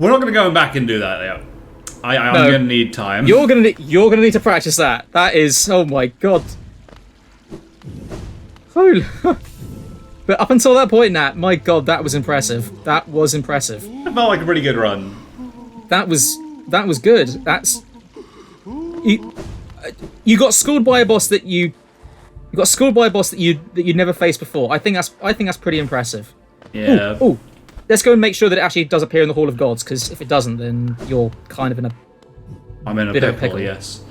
We're not going to go back and do that yet. I'm No. going to need time. You're gonna need to practice that. That is, oh my god. Holy. But up until that point, Nat, my god, that was impressive. That was impressive. It felt like a pretty good run. That was good. That's you got schooled by a boss that you'd never faced before. I think that's pretty impressive. Yeah. Ooh. Let's go and make sure that it actually does appear in the Hall of Gods, because if it doesn't, then you're kind of in a... I'm in a bit of a pickle, pickle. yes.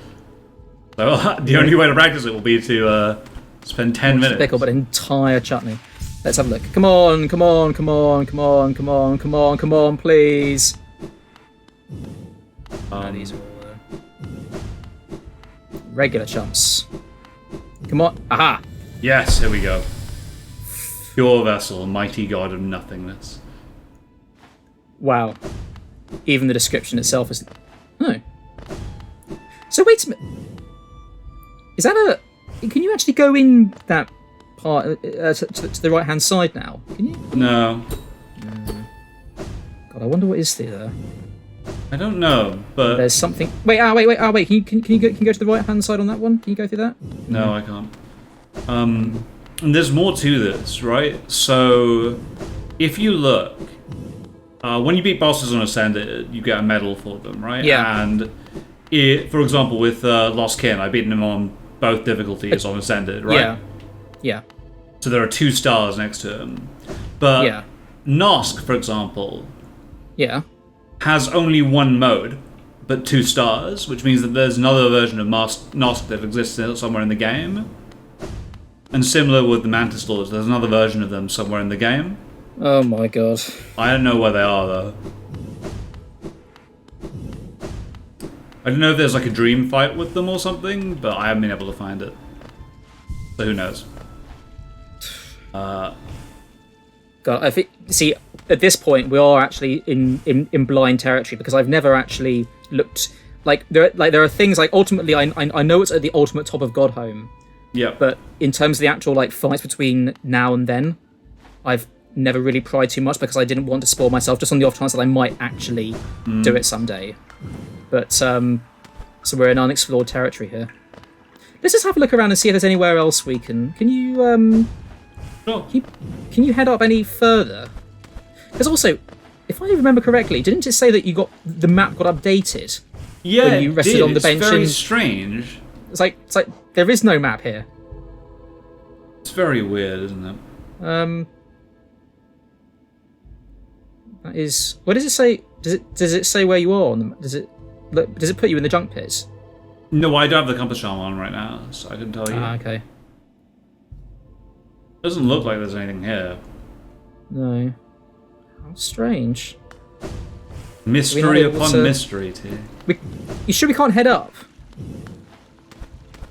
So the only way to practice it will be to spend 10 minutes. Pickle, but entire chutney. Let's have a look. Come on, please. These are all regular chumps. Come on. Aha! Yes, here we go. Pure vessel, mighty god of nothingness. Wow. Even the description itself is... No. So wait a minute. Is that a... Can you actually go in that part to the right-hand side now? Can you? No. God, I wonder what is there. I don't know, but... There's something... Wait. Can you go to the right-hand side on that one? Can you go through that? No, I can't. And there's more to this, right? So, if you look... when you beat bosses on Ascended, you get a medal for them, right? Yeah. And, for example, with Lost Kin, I beat him on both difficulties on Ascended, right? Yeah. So there are 2 stars next to him. But Yeah. Nosk, for example, Yeah. has only 1 mode, but 2 stars, which means that there's another version of Nosk that exists somewhere in the game. And similar with the Mantis Lords, there's another version of them somewhere in the game. Oh my god. I don't know where they are, though. I don't know if there's like a dream fight with them or something, but I haven't been able to find it. So who knows? God, I think... See, at this point, we are actually in blind territory, because I've never actually looked... There are things, ultimately, I know it's at the ultimate top of Godhome, Yeah. but in terms of the actual, fights between now and then, I've never really pried too much, because I didn't want to spoil myself, just on the off chance that I might actually do it someday. But, so we're in unexplored territory here. Let's just have a look around and see if there's anywhere else we can... Can you, Sure. Can you head up any further? Because also, if I remember correctly, didn't it say that the map got updated? Yeah, when you rested on the bench? It's very and strange. It's like there is no map here. It's very weird, isn't it? That is. What does it say? Does it say where you are? Does it put you in the junk pits? No, I don't have the compass charm on right now, so I can tell you. Ah, okay. Doesn't look like there's anything here. No. How strange. Mystery upon mystery, T. You sure we can't head up?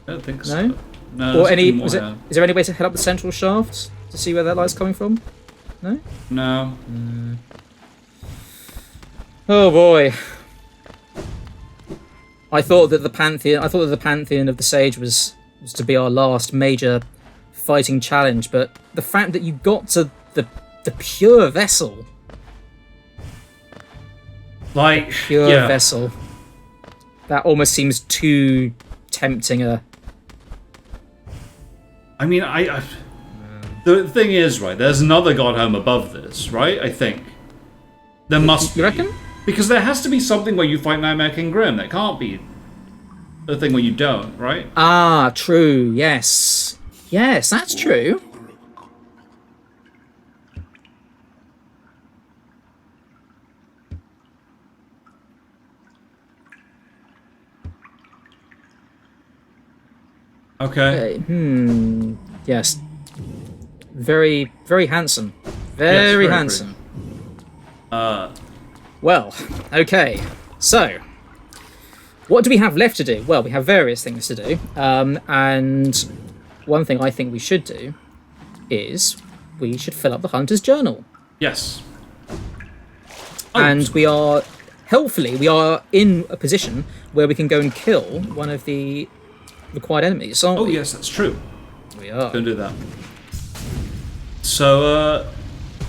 I don't think so. No. No. Or any? Is there any way to head up the central shaft to see where that light's coming from? No. No. Oh boy. I thought that the pantheon of the sage was to be our last major fighting challenge, but the fact that you got to the pure vessel, vessel, that almost seems too tempting. I mean, the thing is, right? There's another godhome above this, right? I think there must. You reckon? Because there has to be something where you fight Nightmare King Grim. That can't be the thing where you don't, right? Ah, true. Yes, that's true. Okay. Yes. Very, very handsome. Very handsome. Well, okay. So, what do we have left to do? Well, we have various things to do. And one thing I think we should do is we should fill up the Hunter's Journal. Yes. And we are, helpfully, in a position where we can go and kill one of the required enemies, aren't we? Oh, yes, that's true. We are. Gonna do that. So,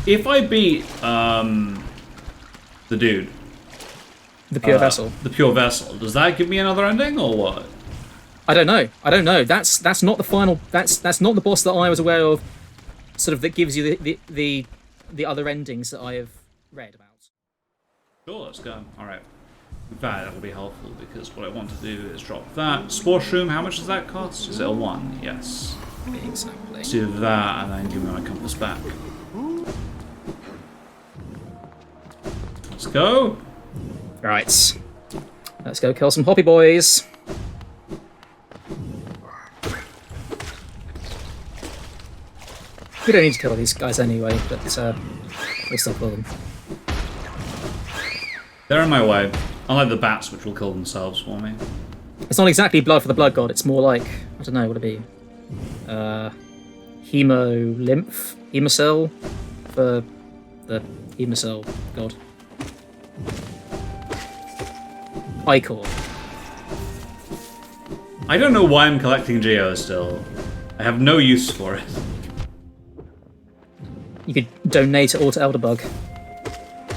if I beat, the dude, The pure vessel. The pure vessel. Does that give me another ending or what? I don't know. That's not the final. That's not the boss that I was aware of. Sort of that gives you the other endings that I have read about. Sure, let's go. All right. In fact, that'll be helpful because what I want to do is drop that. Spore Shroom, how much does that cost? Is it a 1? Yes. Exactly. Let's do that and then give me my compass back. Let's go. Right. Let's go kill some hoppy boys. We don't need to kill these guys anyway, but we'll still kill them. They're in my way. Unlike the bats, which will kill themselves for me. It's not exactly blood for the blood god. It's more like, I don't know, what would it be? Hemocell for the Hemocell god. Ichor. I don't know why I'm collecting Geo still. I have no use for it. You could donate it all to Elderbug.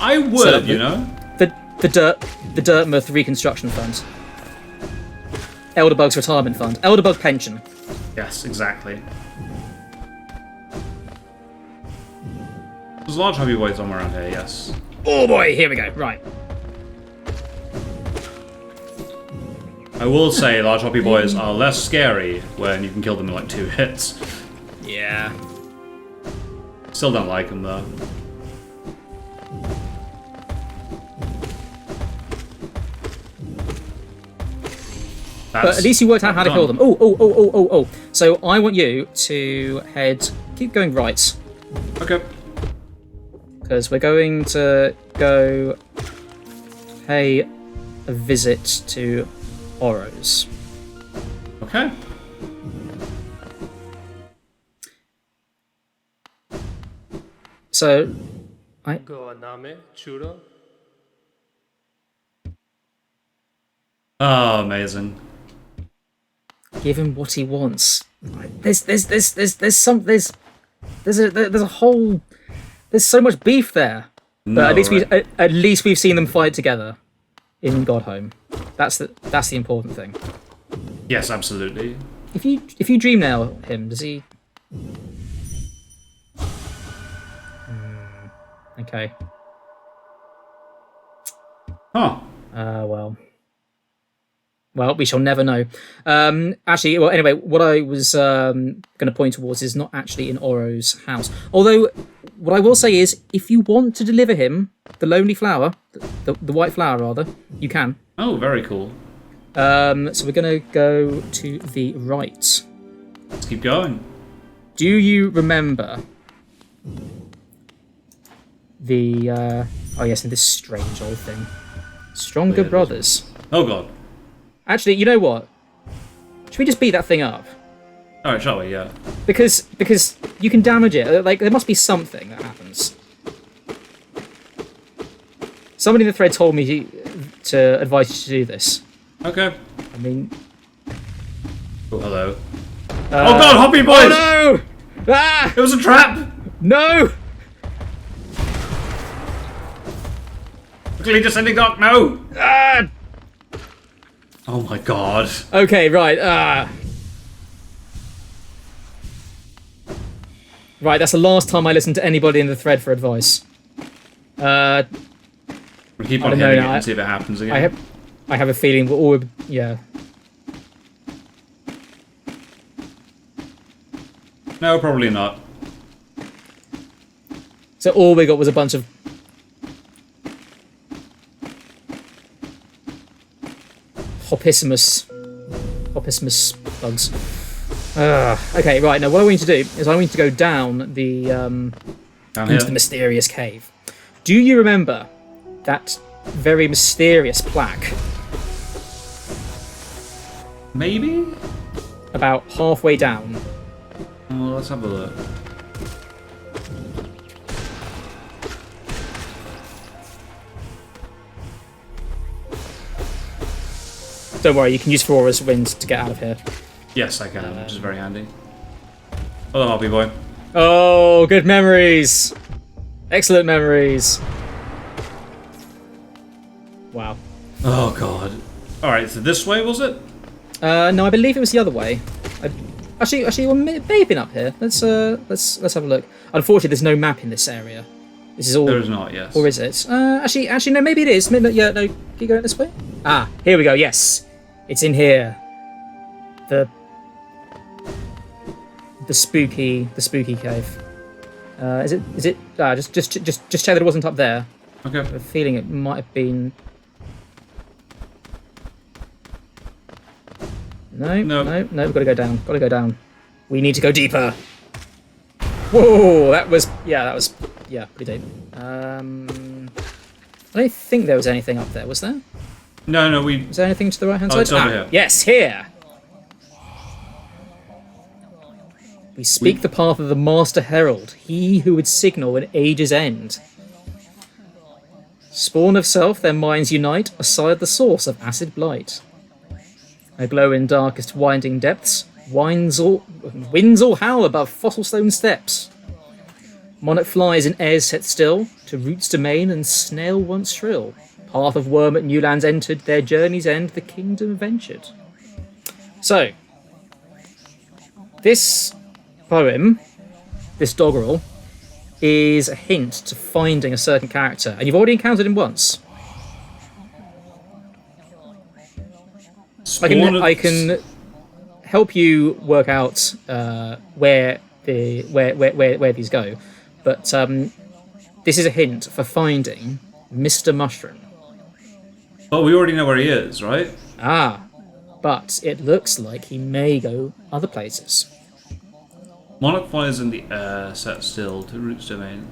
I would, you know? The Dirtmouth Reconstruction Fund. Elderbug's retirement fund. Elderbug pension. Yes, exactly. There's a large hobby boy somewhere around here, yes. Oh boy, here we go. Right. I will say large hobby boys are less scary when you can kill them in like 2 hits. Yeah. Still don't like them though. But at least you worked out how to kill them. Oh. So I want you to keep going right. Okay. Because we're going to go pay a visit to Oros. Okay. So, godhome churro. Oh, amazing. give him what he wants. There's a whole, there's so much beef there. But at least we've seen them fight together in Godhome. That's the important thing. Yes, absolutely. If you dream nail him, does he? Okay. Huh. Well, we shall never know. Actually, well, anyway, what I was going to point towards is not actually in Oro's house. Although, what I will say is, if you want to deliver him the lonely flower, the white flower rather, you can. Oh, very cool. So we're going to go to the right. Let's keep going. Do you remember the... oh yes, and this strange old thing. Stronger Brothers. Oh god. Actually, you know what? Should we just beat that thing up? Alright, shall we? Yeah. Because you can damage it. Like, there must be something that happens. Somebody in the thread told me to advise you to do this. Okay. I mean... Oh, hello. Oh god, Hoppy Boys! Oh no! Ah! It was a trap! No! Quickly descending dark, no! Ah! Oh my god. Okay, right. Right, that's the last time I listened to anybody in the thread for advice. We'll keep on hitting it and see if it happens again. I have a feeling we're all... Yeah. No, probably not. So all we got was a bunch of... Hoppissimus bugs. Okay, right, now what I want you to do is I want you to go down the into the mysterious cave. Do you remember that very mysterious plaque? Maybe? About halfway down. Well, let's have a look. Don't worry, you can use Aurora's wind to get out of here. Yes, I can, which is very handy. Hello, Hoppy Boy. Oh, good memories! Excellent memories. Wow. Oh god. Alright, so this way was it? No, I believe it was the other way. Actually, well, may have been up here. Let's have a look. Unfortunately, there's no map in this area. This is all. There is not, yes. Or is it? Actually, no. Maybe it is. Yeah, no. Keep going this way. Ah, here we go. Yes, it's in here. The spooky cave. Is it? Just check that it wasn't up there. Okay. I have a feeling it might have been. No, we've got to go down. Got to go down. We need to go deeper. Whoa, that was pretty deep. I don't think there was anything up there, was there? No, Was there anything to the right hand side? It's over here. Yes, here. We speak the path of the Master Herald, he who would signal an age's end. Spawn of self, their minds unite, aside the source of acid blight. A glow in darkest winding depths, winds all howl above fossil stone steps. Monarch flies in airs set still, to roots domain and snail once shrill. Path of worm at new lands entered, their journey's end the kingdom ventured. So, this poem, this doggerel, is a hint to finding a certain character, and you've already encountered him once. I can help you work out where these go, but this is a hint for finding Mr. Mushroom. But we already know where he is, right? Ah, but it looks like he may go other places. Monarch flies in the air, set still to roots domain.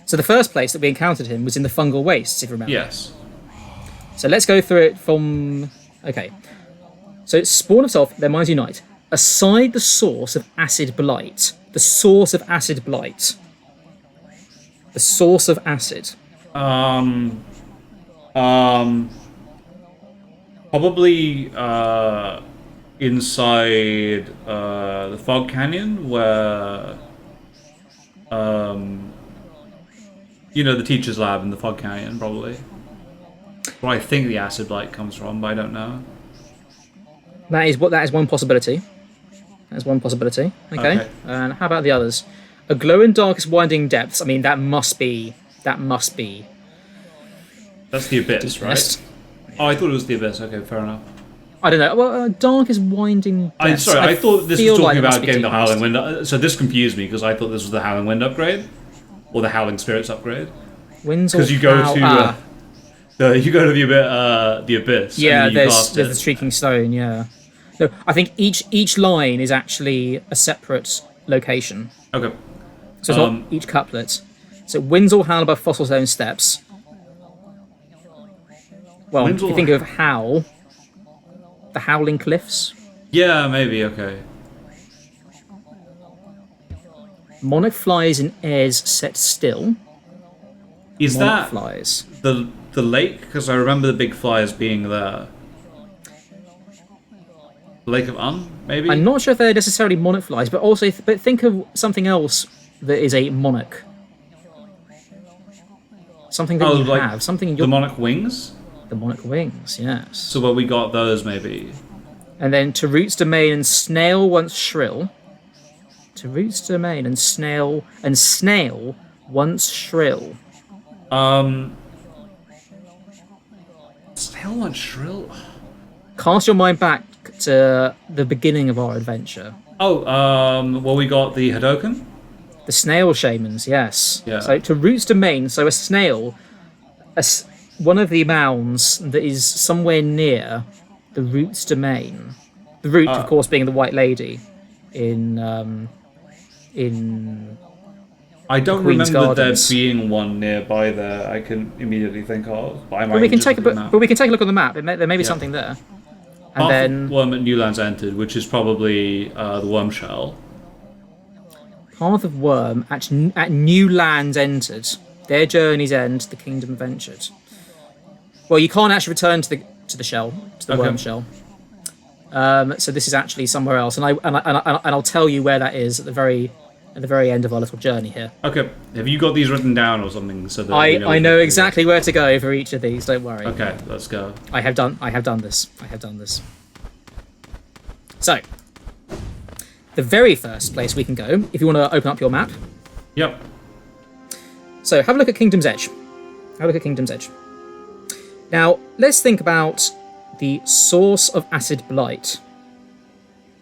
So the first place that we encountered him was in the fungal wastes, if you remember. Yes. So let's go through it from... Okay. So spawn of self, their minds unite. Aside the source of acid blight. The source of acid blight. The source of acid. Probably inside the Fog Canyon, where the teacher's lab in the Fog Canyon, probably. Where I think the acid blight comes from, but I don't know. That is one possibility. That is one possibility. Okay. And how about the others? A glow in darkest winding depths. I mean, that must be. That's the Abyss, right? Oh, I thought it was the Abyss. Okay, fair enough. I don't know. Well, darkest winding depths. I'm sorry, I thought this was talking about getting the Deepnest. Howling Wind. So this confused me because I thought this was the Howling Wind upgrade, or the Howling Spirits upgrade. Because you go to the Abyss. Yeah, and then there's the Shrieking Stone. Yeah. No, I think each line is actually a separate location. Okay. So it's not each couplet. So winds all howl above fossil stone steps. Well, if you think of howl, the Howling Cliffs. Yeah, maybe. Okay. Monarch flies in airs set still. Is Monarch that flies. the lake? Because I remember the big flyers being there. Lake of maybe? I'm not sure if they're necessarily monarch flies, but also think of something else that is a monarch. Something that you have. Something in your... The monarch wings? The monarch wings, yes. So well, we got those maybe. And then to roots domain and snail once shrill. To roots domain and snail once shrill. Snail once shrill? Cast your mind back to the beginning of our adventure. Well, we got the Hadoken. The snail shamans, yes. Yeah. So to roots domain, so a snail, one of the mounds that is somewhere near the roots domain. The root, of course, being the White Lady in I don't Queen's remember Gardens. there being one nearby there. I can immediately think of. But we can take a look on the map. There may be something there. And Half then worm at New Lands entered, which is probably the worm shell. Path of Worm at new lands entered. Their journey's end, the kingdom ventured. Well, you can't actually return to the shell, to the worm shell. So this is actually somewhere else, and I'll tell you where that is at the very at the very end of our little journey here. Okay, have you got these written down or something so that we I know exactly where to go for each of these. Don't worry. Okay, let's go. I have done this. So, the very first place we can go, if you want to open up your map. Yep. So, have a look at Kingdom's Edge. Now, let's think about the source of acid blight.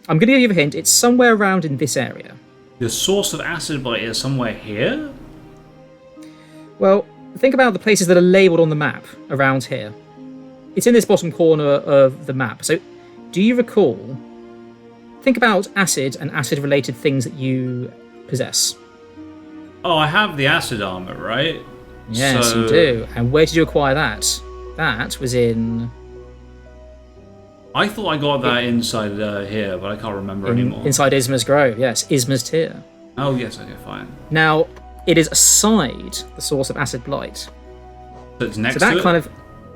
I'm going to give you a hint. It's somewhere around in this area. The source of acid blight is somewhere here? Well, think about the places that are labelled on the map around here. It's in this bottom corner of the map. So, do you recall? Think about acid and acid-related things that you possess. Oh, I have the acid armor, right? Yes, So- you do. And where did you acquire that? That was in I thought I got that inside here, but I can't remember anymore. inside Isma's Grove. Yes, Isma's Tier. Oh, yes, okay, fine. Now, it is aside the source of acid blight. So it's next So that to it? kind of,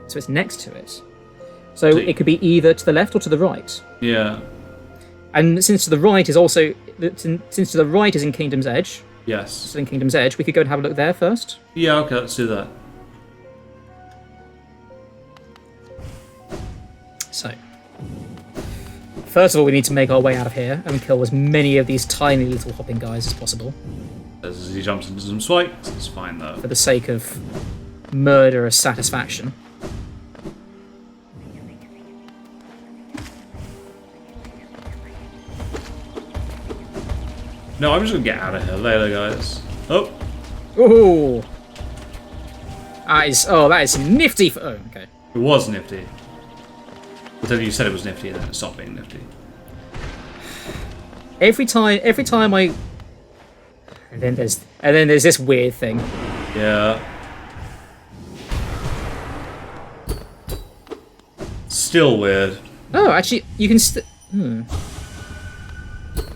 so it's next to it. So it could be either to the left or to the right. Yeah, And since to the right is also, since to the right is in Kingdom's Edge, yes. still in Kingdom's Edge, we could go and have a look there first. Yeah, okay, let's do that. So, first of all, we need to make our way out of here and kill as many of these tiny little hopping guys as possible, As he jumps into some spikes, it's fine though. for the sake of murderous satisfaction. No, I'm just gonna get out of here later, guys. Oh, Ooh! That is nifty for... Oh, okay. it was nifty. Until you said it was nifty, then it stopped being nifty. Every time I... And then there's this weird thing. Yeah. Still weird. Oh, actually, you can...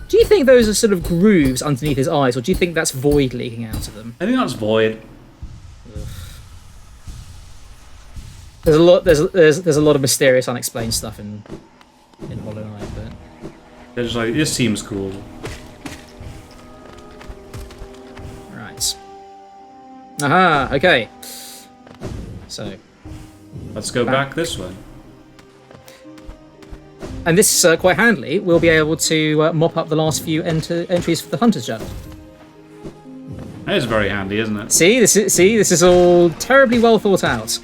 Do you think those are sort of grooves underneath his eyes, or do you think that's void leaking out of them? I think that's void. There's a lot of mysterious, unexplained stuff in Hollow Knight, but They're just like, this seems cool. right. Aha. Okay. So, Let's go back this way. and this is quite handily. We'll be able to mop up the last few entries for the Hunter's Journal. That is very handy, isn't it? See, this is all terribly well thought out.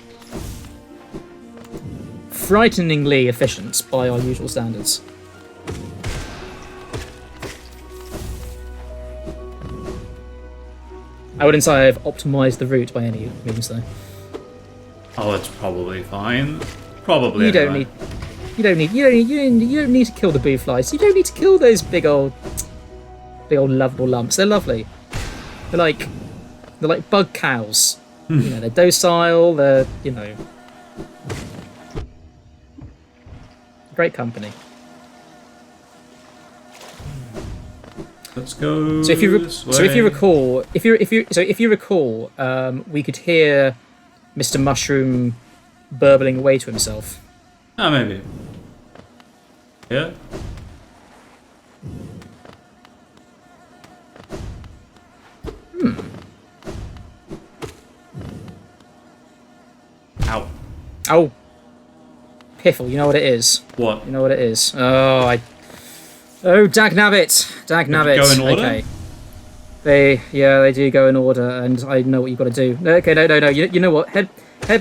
Frighteningly efficient by our usual standards. I wouldn't say I've optimised the route by any means, though. Oh, it's probably fine. Probably. You don't anyway. need to kill the boo flies. You don't need to kill those big old lovable lumps. They're lovely. They're like bug cows. They're docile. They're great company. Let's go. So if you this recall, way. we could hear Mr. Mushroom burbling away to himself. Ah, maybe. Yeah. Ow. Oh, piffle! You know what it is. What? You know what it is. Oh, dagnabbit! Dagnabbit! Go in order? Okay. They do go in order, and I know what you've got to do. Okay, no. You know what? Head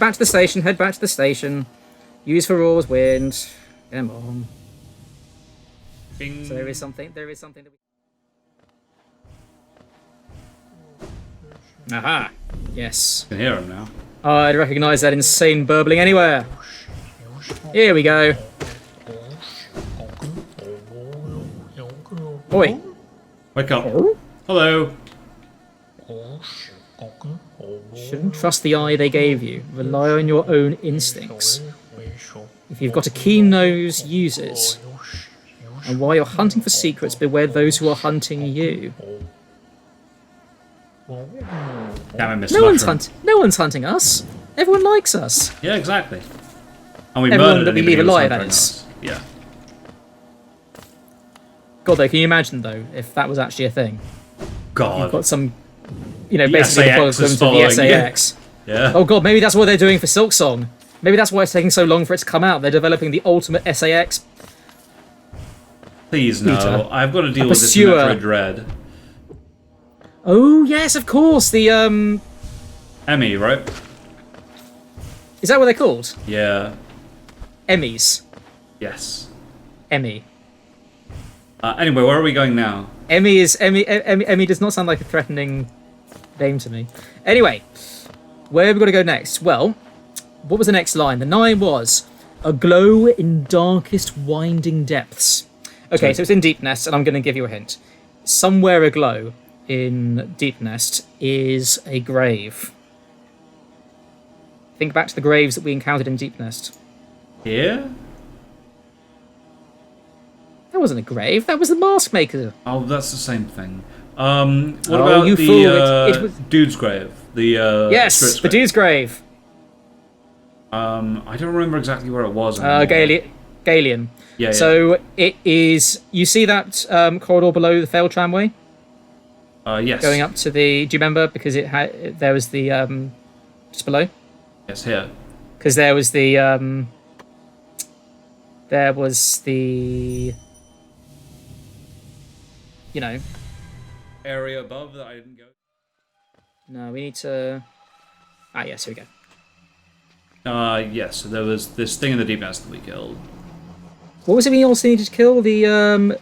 back to the station. Head back to the station. Use for Roar's Wind. Come on. Bing. So there is something that we... Aha! Yes. I can hear him now. I'd recognise that insane burbling anywhere. Here we go. Oi. Wake up. Hello. Shouldn't trust the eye they gave you. Rely on your own instincts. If you've got a keen nose, use it. And while you're hunting for secrets, beware those who are hunting you. Damn it, Mr. No one's hunting us. Everyone likes us. Yeah, exactly. And we Everyone murdered that we anybody leave who was alive, that huntering is. us. Yeah. God, though, can you imagine though if that was actually a thing? God. You've got some, basically the SAS is equivalent of the following, SAX. Yeah. Oh god, maybe that's what they're doing for Silksong. Maybe that's why it's taking so long for it to come out. They're developing the ultimate SAX. Please no. Peter. I've got to deal with this pursuer. Metroid Dread. Oh yes, of course. The Emmy, right? is that what they're called? Yeah. Emmys. Yes. Emmy. Anyway, where are we going now? Emmy does not sound like a threatening name to me. Anyway, where are we going to go next? Well, what was the next line? The 9 was a glow in darkest winding depths. Okay, so it's in Deepnest, and I'm going to give you a hint. Somewhere aglow in Deepnest is a grave. Think back to the graves that we encountered in Deepnest. Here? That wasn't a grave. That was the mask maker. Oh, that's the same thing. What Oh, about you the fool. It was... dude's grave? The Yes, Spirit's the grave. dude's grave. I don't remember exactly where it was. Galian. Yeah. So it is. You see that corridor below the failed tramway Yes. going up to the. Do you remember? Because it had there was the just below. Yes, here. Because there was the. There was the. Area above that I didn't go. No, we need to. Yes, here we go. Yes. So there was this thing in the Deepnest that we killed. What was it we also needed to kill? The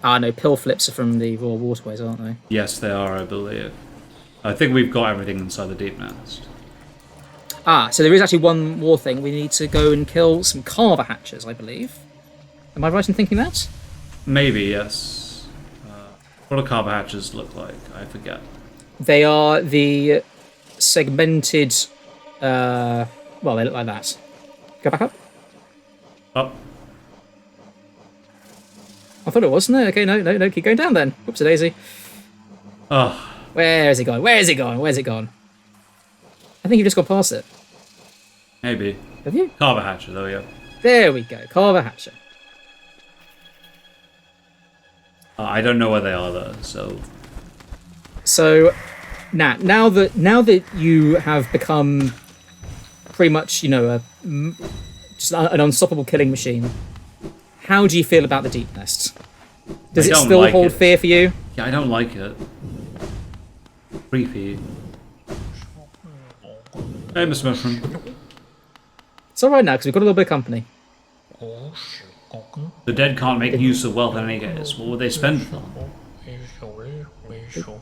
no, pill flips are from the raw waterways, aren't they? Yes, they are, I believe. I think we've got everything inside the Deepnest. So there is actually one more thing. We need to go and kill some carver hatchers, I believe. Am I right in thinking that? Maybe, yes. What do carver hatches look like? I forget. They are the segmented. Well, they look like that. Go back up. Oh. I thought it was, no. Okay, no. Keep going down then. Whoops, a daisy. Oh. Where is it going? Where's it gone? I think you've just gone past it. Maybe. Have you? Carver hatcher, there we go. There we go. Carver hatcher. I don't know where they are though, so. So, now that you have become pretty much, just an unstoppable killing machine, how do you feel about the Deepnest? Does it still hold fear for you? Yeah, I don't like it. Creepy. Hey, Mr. Mushroom. It's alright now, because we've got a little bit of company. The dead can't make use of wealth in any case. What would they spend it on?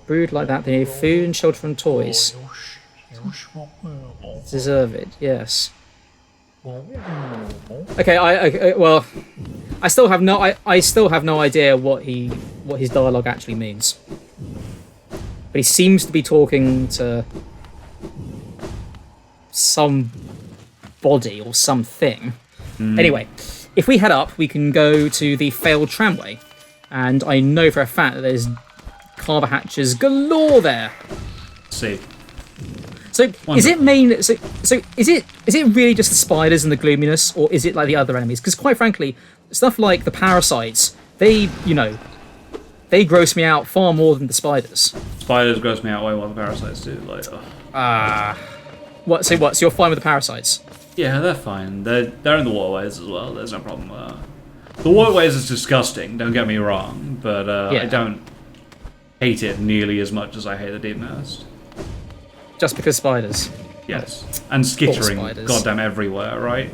Brood like that, they need food and shelter and toys. Deserve it, yes. Okay, well, I still have no idea what his dialogue actually means. But he seems to be talking to some body or something. Anyway, if we head up, we can go to the failed tramway, and I know for a fact that there's carver hatches galore there. Let's see. So is it is it really just the spiders and the gloominess, or is it like the other enemies? Because quite frankly, stuff like the parasites, they gross me out far more than the spiders. Spiders gross me out way more than parasites do. Like, What? So you're fine with the parasites? yeah, they're fine. They're in the waterways as well. There's no problem with that. The waterways is disgusting. Don't get me wrong, but Yeah. I don't hate it nearly as much as I hate the Deepnest. Just because spiders? Yes, and skittering, spiders. goddamn everywhere, right?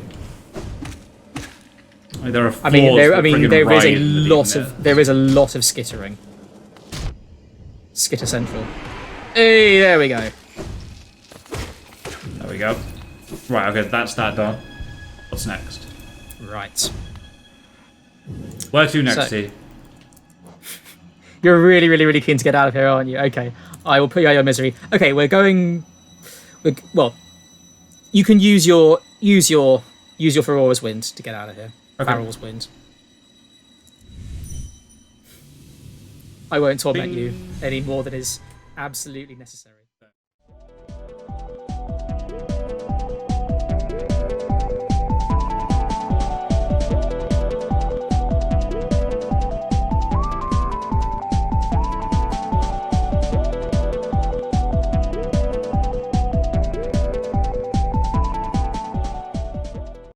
Like, there are floors there is there a lot of skittering. Skitter Central. Hey, there we go. There we go. Right, okay, that's that done. What's next? Right. Where to next, So- T? You're really, really, really keen to get out of here, aren't you? Okay, I will put you out of your misery. Okay, well, you can use your Ferora's wind to get out of here. Okay. Farrell's wind. I won't torment you any more than is absolutely necessary.